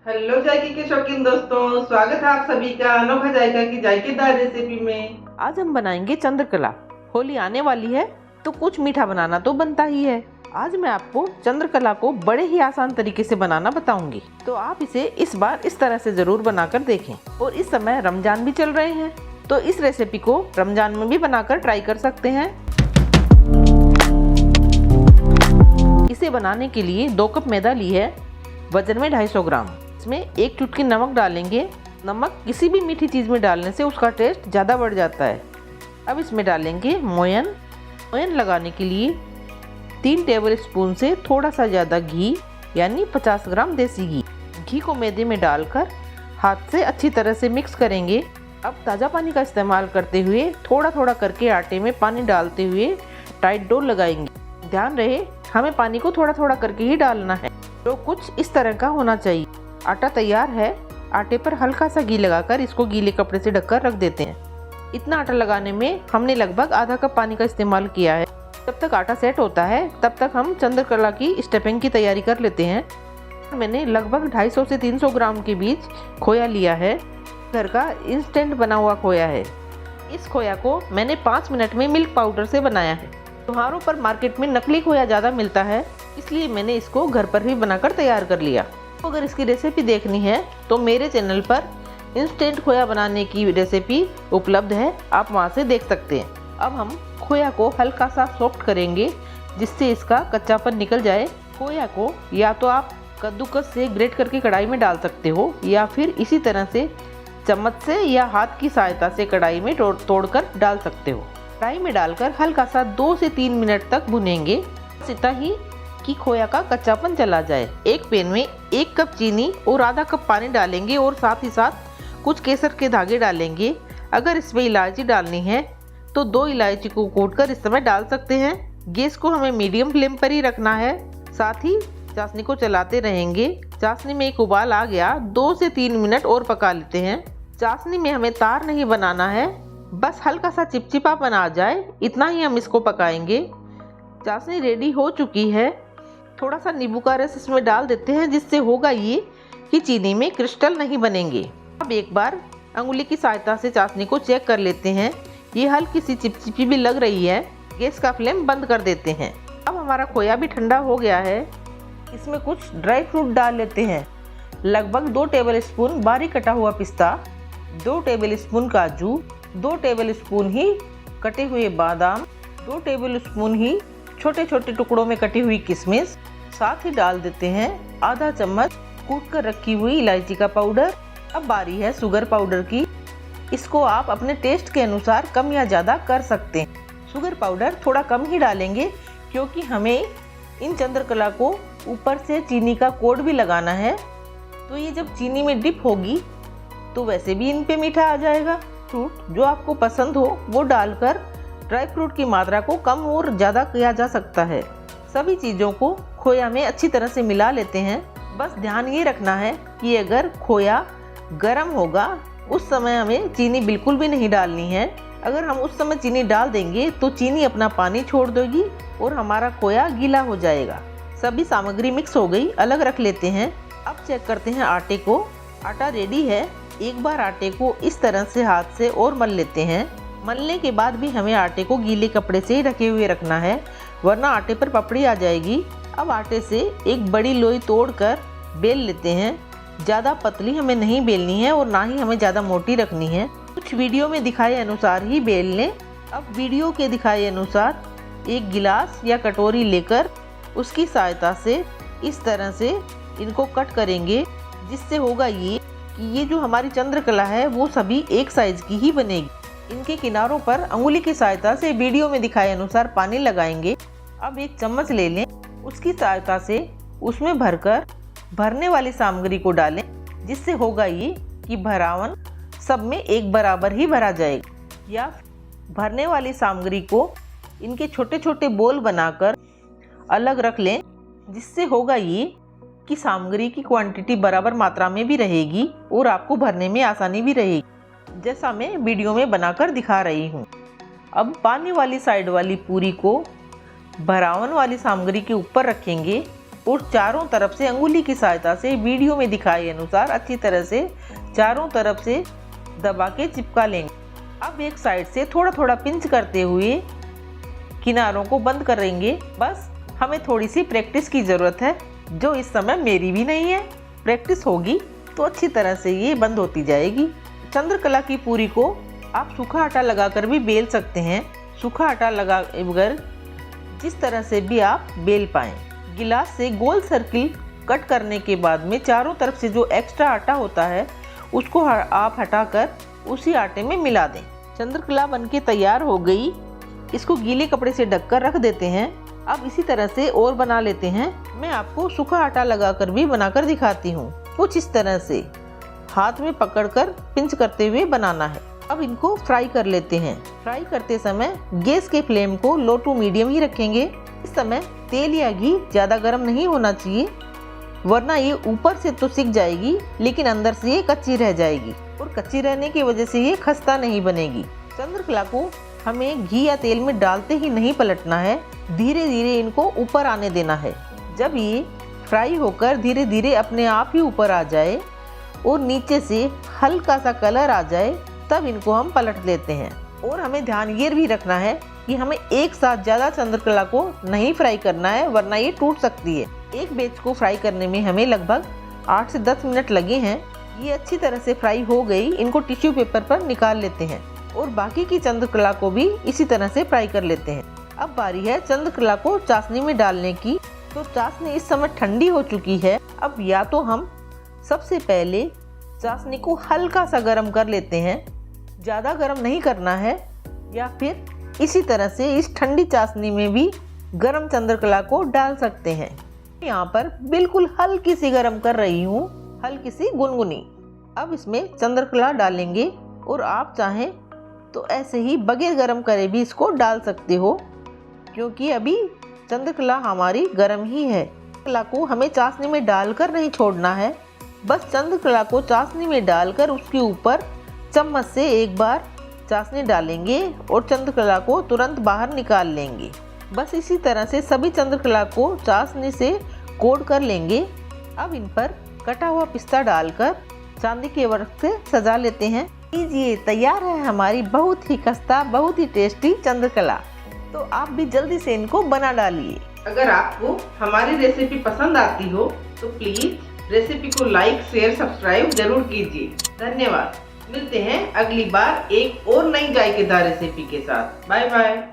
Hello जायके के शौकीन दोस्तों, स्वागत है आप सभी का अनोखा जायका की जायकेदार रेसिपी में। आज हम बनाएंगे चंद्रकला। होली आने वाली है तो कुछ मीठा बनाना तो बनता ही है। आज मैं आपको चंद्रकला को बड़े ही आसान तरीके से बनाना बताऊंगी, तो आप इसे इस बार इस तरह से जरूर बनाकर देखें। और इस समय रमजान भी चल रहे हैं, तो इस रेसिपी को रमजान में भी बनाकर ट्राई कर सकते हैं। इसे बनाने के लिए 2 कप मैदा ली है, वजन में 250 ग्राम। इसमें 1 चुटकी नमक डालेंगे। नमक किसी भी मीठी चीज़ में डालने से उसका टेस्ट ज़्यादा बढ़ जाता है। अब इसमें डालेंगे मोयन। मोयन लगाने के लिए 3 टेबल स्पून से थोड़ा सा ज़्यादा घी, यानी 50 ग्राम देसी घी। घी को मैदे में डालकर हाथ से अच्छी तरह से मिक्स करेंगे। अब ताज़ा पानी का इस्तेमाल करते हुए थोड़ा थोड़ा करके आटे में पानी डालते हुए टाइट डो लगाएंगे। ध्यान रहे, हमें पानी को थोड़ा थोड़ा करके ही डालना है। तो कुछ इस तरह का होना चाहिए। आटा तैयार है। आटे पर हल्का सा घी लगाकर इसको गीले कपड़े से ढककर रख देते हैं। इतना आटा लगाने में हमने लगभग आधा कप पानी का इस्तेमाल किया है। जब तक आटा सेट होता है तब तक हम चंद्रकला की स्टफिंग की तैयारी कर लेते हैं। मैंने लगभग 250 से 300 ग्राम के बीच खोया लिया है। घर का इंस्टेंट बना हुआ खोया है। इस खोया को मैंने 5 मिनट में मिल्क पाउडर से बनाया है। त्योहारों पर मार्केट में नकली खोया ज़्यादा मिलता है, इसलिए मैंने इसको घर पर ही बनाकर तैयार कर लिया। अगर इसकी रेसिपी देखनी है तो मेरे चैनल पर इंस्टेंट खोया बनाने की रेसिपी उपलब्ध है, आप वहां से देख सकते हैं। अब हम खोया को हल्का सा सॉफ्ट करेंगे, जिससे इसका कच्चापन निकल जाए। खोया को या तो आप कद्दूकस से ग्रेट करके कढ़ाई में डाल सकते हो, या फिर इसी तरह से चम्मच से या हाथ की सहायता से कढ़ाई में तोड़कर डाल सकते हो। कढ़ाई में डालकर हल्का सा 2 से 3 मिनट तक भुनेंगे, इतना ही कि खोया का कच्चापन चला जाए। एक पैन में 1 कप चीनी और आधा कप पानी डालेंगे और साथ ही साथ कुछ केसर के धागे डालेंगे। अगर इसमें इलायची डालनी है तो 2 इलायची को कूटकर इस समय डाल सकते हैं। गैस को हमें मीडियम फ्लेम पर ही रखना है। साथ ही चाशनी को चलाते रहेंगे। चाशनी में एक उबाल आ गया, 2 से 3 मिनट और पका लेते हैं। चाशनी में हमें तार नहीं बनाना है, बस हल्का सा चिपचिपा बना जाए, इतना ही हम इसको पकाएंगे। चाशनी रेडी हो चुकी है। थोड़ा सा नींबू का रस इसमें डाल देते हैं, जिससे होगा ये कि चीनी में क्रिस्टल नहीं बनेंगे। अब एक बार अंगुली की सहायता से चाशनी को चेक कर लेते हैं। ये हल्की सी चिपचिपी भी लग रही है। गैस का फ्लेम बंद कर देते हैं। अब हमारा खोया भी ठंडा हो गया है। इसमें कुछ ड्राई फ्रूट डाल लेते हैं। लगभग 2 टेबल स्पून बारीक कटा हुआ पिस्ता, 2 टेबल स्पून काजू, 2 टेबल स्पून ही कटे हुए बादाम, 2 टेबल स्पून ही छोटे छोटे टुकड़ों में कटी हुई किशमिश। साथ ही डाल देते हैं आधा चम्मच कूट कर रखी हुई इलायची का पाउडर। अब बारी है शुगर पाउडर की। इसको आप अपने टेस्ट के अनुसार कम या ज़्यादा कर सकते हैं। शुगर पाउडर थोड़ा कम ही डालेंगे, क्योंकि हमें इन चंद्रकला को ऊपर से चीनी का कोड भी लगाना है। तो ये जब चीनी में डिप होगी तो वैसे भी इन पे मीठा आ जाएगा। फ्रूट जो आपको पसंद हो वो डालकर ड्राई फ्रूट की मात्रा को कम और ज़्यादा किया जा सकता है। सभी चीज़ों को खोया में अच्छी तरह से मिला लेते हैं। बस ध्यान ये रखना है कि अगर खोया गर्म होगा उस समय हमें चीनी बिल्कुल भी नहीं डालनी है। अगर हम उस समय चीनी डाल देंगे तो चीनी अपना पानी छोड़ देगी और हमारा खोया गीला हो जाएगा। सभी सामग्री मिक्स हो गई, अलग रख लेते हैं। अब चेक करते हैं आटे को। आटा रेडी है। एक बार आटे को इस तरह से हाथ से और मल लेते हैं। मलने के बाद भी हमें आटे को गीले कपड़े से ही ढके हुए रखना है, वरना आटे पर पपड़ी आ जाएगी। अब आटे से एक बड़ी लोई तोड़कर बेल लेते हैं। ज़्यादा पतली हमें नहीं बेलनी है और ना ही हमें ज़्यादा मोटी रखनी है। कुछ वीडियो में दिखाए अनुसार ही बेल लें। अब वीडियो के दिखाए अनुसार एक गिलास या कटोरी लेकर उसकी सहायता से इस तरह से इनको कट करेंगे, जिससे होगा ये कि ये जो हमारी चंद्रकला है वो सभी एक साइज़ की ही बनेगी। इनके किनारों पर अंगुली की सहायता से वीडियो में दिखाए अनुसार पानी लगाएंगे। अब एक चम्मच ले लें, उसकी सहायता से उसमें भरकर भरने वाली सामग्री को डालें, जिससे होगा ये कि भरावन सब में एक बराबर ही भरा जाएगा। या भरने वाली सामग्री को इनके छोटे छोटे बोल बनाकर अलग रख लें, जिससे होगा ये कि सामग्री की क्वांटिटी बराबर मात्रा में भी रहेगी और आपको भरने में आसानी भी रहेगी, जैसा मैं वीडियो में बनाकर दिखा रही हूँ। अब पानी वाली साइड वाली पूरी को भरावन वाली सामग्री के ऊपर रखेंगे और चारों तरफ से अंगुली की सहायता से वीडियो में दिखाए अनुसार अच्छी तरह से चारों तरफ से दबा के चिपका लेंगे। अब एक साइड से थोड़ा थोड़ा पिंच करते हुए किनारों को बंद करेंगे। बस हमें थोड़ी सी प्रैक्टिस की ज़रूरत है, जो इस समय मेरी भी नहीं है। प्रैक्टिस होगी तो अच्छी तरह से ये बंद होती जाएगी। चंद्रकला की पूरी को आप सूखा आटा लगाकर भी बेल सकते हैं। सूखा आटा लगा बगैर जिस तरह से भी आप बेल पाएँ। गिलास से गोल सर्किल कट करने के बाद में चारों तरफ से जो एक्स्ट्रा आटा होता है उसको आप हटाकर उसी आटे में मिला दें। चंद्रकला बनके तैयार हो गई। इसको गीले कपड़े से ढककर रख देते हैं। अब इसी तरह से और बना लेते हैं। मैं आपको सूखा आटा लगाकर भी बनाकर दिखाती हूँ। कुछ इस तरह से हाथ में पकड़कर पिंच करते हुए बनाना है। अब इनको फ्राई कर लेते हैं। फ्राई करते समय गैस के फ्लेम को लो टू मीडियम ही रखेंगे। इस समय तेल या घी ज़्यादा गर्म नहीं होना चाहिए, वरना ये ऊपर से तो सिक जाएगी लेकिन अंदर से ये कच्ची रह जाएगी और कच्ची रहने की वजह से ये खस्ता नहीं बनेगी। चंद्रकला को हमें घी या तेल में डालते ही नहीं पलटना है, धीरे धीरे इनको ऊपर आने देना है। जब ये फ्राई होकर धीरे धीरे अपने आप ही ऊपर आ जाए और नीचे से हल्का सा कलर आ जाए तब इनको हम पलट लेते हैं। और हमें ध्यान ये भी रखना है कि हमें एक साथ ज़्यादा चंद्रकला को नहीं फ्राई करना है, वरना ये टूट सकती है। एक बैच को फ्राई करने में हमें लगभग 8 से 10 मिनट लगे हैं। ये अच्छी तरह से फ्राई हो गई। इनको टिश्यू पेपर पर निकाल लेते हैं और बाकी की चंद्रकला को भी इसी तरह से फ्राई कर लेते हैं। अब बारी है चंद्रकला को चाशनी में डालने की। तो चाशनी इस समय ठंडी हो चुकी है। अब या तो हम सबसे पहले चाशनी को हल्का सा गर्म कर लेते हैं, ज़्यादा गर्म नहीं करना है, या फिर इसी तरह से इस ठंडी चाशनी में भी गर्म चंद्रकला को डाल सकते हैं। यहाँ पर बिल्कुल हल्की सी गर्म कर रही हूँ, हल्की सी गुनगुनी। अब इसमें चंद्रकला डालेंगे और आप चाहें तो ऐसे ही बगैर गर्म करे भी इसको डाल सकते हो, क्योंकि अभी चंद्रकला हमारी गर्म ही है। चंद्रकला को हमें चाशनी में डालकर नहीं छोड़ना है, बस चंद्रकला को चाशनी में डालकर उसके ऊपर चम्मच से एक बार चाशनी डालेंगे और चंद्रकला को तुरंत बाहर निकाल लेंगे। बस इसी तरह से सभी चंद्रकला को चाशनी से कोट कर लेंगे। अब इन पर कटा हुआ पिस्ता डालकर चांदी के वर्क से सजा लेते हैं। लीजिए, तैयार है हमारी बहुत ही खस्ता, बहुत ही टेस्टी चंद्रकला। तो आप भी जल्दी से इनको बना डालिए। अगर आपको हमारी रेसिपी पसंद आती हो तो प्लीज रेसिपी को लाइक, शेयर, सब्सक्राइब जरूर कीजिए। धन्यवाद। मिलते हैं अगली बार एक और नई जायकेदार रेसिपी के साथ। Bye bye.